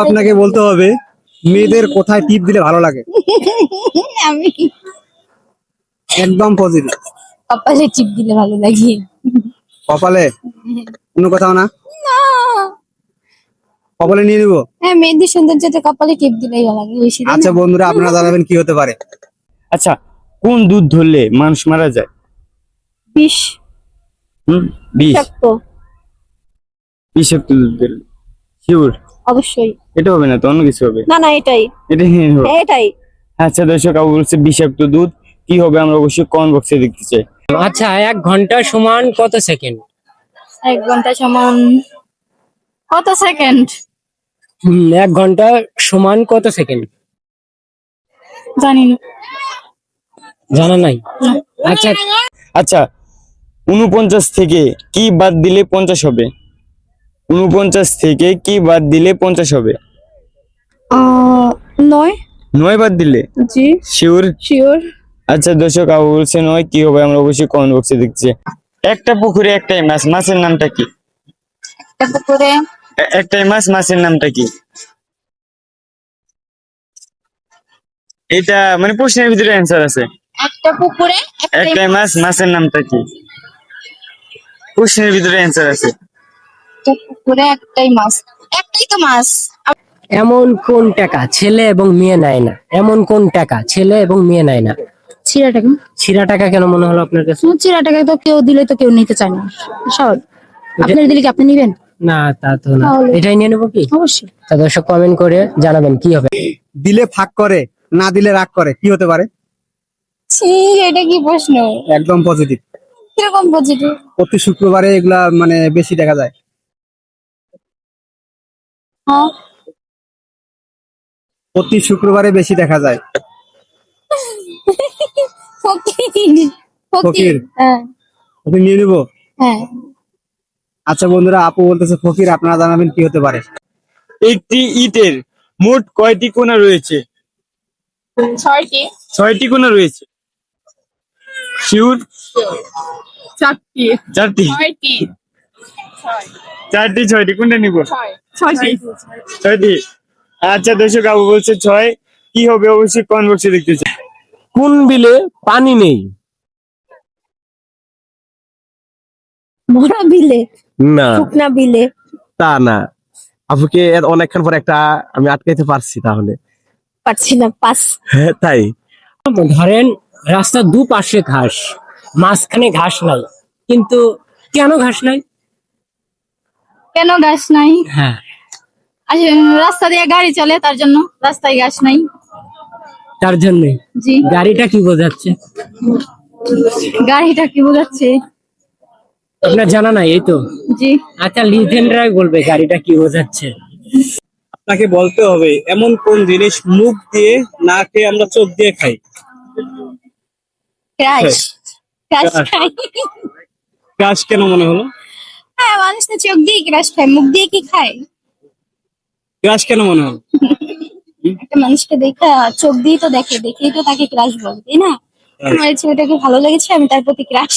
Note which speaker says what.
Speaker 1: আপনাকে বলতে হবে মেয়েদের কোথায় টিপ দিলে ভালো লাগে।
Speaker 2: আমি
Speaker 1: একদম পজিটিভ।
Speaker 2: কপালে টিপ দিলে ভালো লাগে।
Speaker 1: কপালে? অন্য কোথাও না?
Speaker 2: না।
Speaker 1: কপালে নিয়ে নিবো।
Speaker 2: হ্যাঁ, মেয়েদের সৌন্দর্যতে কপালে টিপ দিলেই ভালো লাগে, বেশি তাই
Speaker 1: আচ্ছা
Speaker 2: না?
Speaker 1: বন্ধুরা, আপনারা জানাবেন কি হতে পারে।
Speaker 3: আচ্ছা, কোন দুধ ধরলে মানুষ মারা যায়?
Speaker 2: বিষ।
Speaker 3: বিষ।
Speaker 2: বিষাক্ত।
Speaker 3: বিষাক্ত দুধ ধরলে শিওর?
Speaker 2: অবশ্যই।
Speaker 3: এটা হবে না তো, অন্য কিছু হবে।
Speaker 2: না না, এটাই
Speaker 3: এটাই হবে।
Speaker 2: এটাই।
Speaker 3: আচ্ছা দর্শক, আবু বলছে বিষাক্ত দুধ। কি হবে আমরা অবশ্যই কমেন্ট বক্সে দেখতে চাই।
Speaker 4: আচ্ছা, 1 ঘন্টা সমান কত সেকেন্ড?
Speaker 2: 1 ঘন্টা সমান কত সেকেন্ড?
Speaker 4: 1 ঘন্টা সমান কত সেকেন্ড?
Speaker 2: জানি না।
Speaker 4: জানা নাই? আচ্ছা
Speaker 3: আচ্ছা, 49 থেকে কি বাদ দিলে 50 হবে? 49 থেকে কি বাদ দিলে 50 হবে?
Speaker 2: 9।
Speaker 3: 9 বাদ দিলে?
Speaker 2: জি
Speaker 3: শিওর?
Speaker 2: শিওর।
Speaker 3: আচ্ছা দর্শক, আবু বলছে 9। কি হবে আমরা অবশ্যই কমেন্ট বক্সে দেখতে চাই। একটা পুকুরে একটাই মাছ, মাছের নামটা কি?
Speaker 2: একটা পুকুরে
Speaker 3: একটাই মাছ, মাছের নামটা কি? এটা মানে প্রশ্নের ভিতরে অ্যান্সার আছে।
Speaker 2: একটা পুকুরে
Speaker 3: একটাই মাছ, মাছের নামটা কি? প্রশ্নের ভিতরে অ্যান্সার আছে।
Speaker 2: একটা পুকুরে একটাই মাছ, একটাই তো মাছ।
Speaker 4: এমন কোন টাকা ছেলে এবং মেয়ে নেয় না? এমন কোন টাকা ছেলে এবং মেয়ে নেয় না?
Speaker 2: ছিঁড়া টাকা।
Speaker 4: ছিঁড়া টাকা কেন মনে হলো আপনার কাছে?
Speaker 2: ছিঁড়া টাকা তো কেউ দিলে তো কেউ নিতে চায় না, স্বাভাবিক। আপনার দিলে কি আপনি নিবেন?
Speaker 4: না, তা তো না।
Speaker 2: তাহলে?
Speaker 4: এটাই নিয়ে নেবো কি?
Speaker 2: অবশ্যই।
Speaker 4: তা দর্শক কমেন্ট করে জানাবেন কি হবে।
Speaker 1: দিলে ফাঁক করে, না দিলে রাগ করে, কি হতে পারে?
Speaker 2: ছি, এটা কি প্রশ্ন?
Speaker 1: একদম পজিটিভ।
Speaker 2: কিরকম পজিটিভ?
Speaker 1: প্রতি শুক্রবারে এগুলা মানে বেশি দেখা যায়।
Speaker 2: হ্যাঁ।
Speaker 1: প্রতি শুক্রবারে বেশি দেখা যায়।
Speaker 2: ফকির।
Speaker 1: ফকির।
Speaker 2: ফকির। হ্যাঁ
Speaker 1: আপনি নিয়ে নিবো।
Speaker 2: হ্যাঁ।
Speaker 1: আচ্ছা বন্ধুরা, আপু বলতেছে ফকির, আপনারা জানাবেন কি হতে পারে।
Speaker 3: একটি ইটের মোট কয়টি কোণা রয়েছে?
Speaker 2: 6টি।
Speaker 3: 6টি কোণা রয়েছে। শিওর?
Speaker 2: 4টি।
Speaker 3: 4টি?
Speaker 2: 6টি।
Speaker 3: 4টি 6টি কোনটা নিব?
Speaker 2: 6টি।
Speaker 3: 6টি। আচ্ছা দর্শক, আবু বলছে 6। কি হবে অবশ্যই কমেন্ট বক্সে দেখতে চাই।
Speaker 4: কোন বিলে পানি নেই?
Speaker 2: বড় বিলে।
Speaker 5: না,
Speaker 2: শুকনা বিলে।
Speaker 5: তা না। আপুকে অনেকক্ষণ পর একটা আমি আটকাইতে পারছি তাহলে।
Speaker 2: পারছি না, পাস।
Speaker 5: হ্যাঁ, তাই।
Speaker 4: ধরেন রাস্তার দুপাশে ঘাস, মাঝখানে ঘাস নাই, কিন্তু কেন ঘাস নাই?
Speaker 2: কেন গাছ নাই?
Speaker 4: হ্যাঁ,
Speaker 2: আসলে রাস্তা দিয়ে গাড়ি চলে, তার জন্য রাস্তায় গাছ নাই।
Speaker 4: তার জন্য।
Speaker 2: জি।
Speaker 4: গাড়িটা কি বোঝাচ্ছে?
Speaker 2: গাড়িটা কি বোঝাচ্ছে?
Speaker 4: আপনার জানা নাই, এই তো।
Speaker 2: জি।
Speaker 4: আচ্ছা, লিজেন্ডরাই বলবে গাড়িটা কি বোঝাচ্ছে।
Speaker 1: আপনাকে বলতে হবে এমন কোন জিনিস মুখ দিয়ে না খেয়ে আমরা চোখ দিয়ে খাই।
Speaker 2: ক্রাশ। Crush
Speaker 1: crush.
Speaker 2: খাই।
Speaker 1: ক্রাশ কেন মনে হলো?
Speaker 2: হ্যাঁ, মানুষ তো চোখ দিয়ে ক্রাশ খায়, মুখ দিয়ে কি খায়?
Speaker 1: ক্রাশ কেন মনে হলো?
Speaker 2: একটা মানুষকে দেখা চোখ দিয়ে তো দেখে, দেখেই তো তাকে ক্রাশ বলে, তাই না? আমার এই ছেলেটাকে ভালো লেগেছে, আমি তার প্রতি ক্রাশ।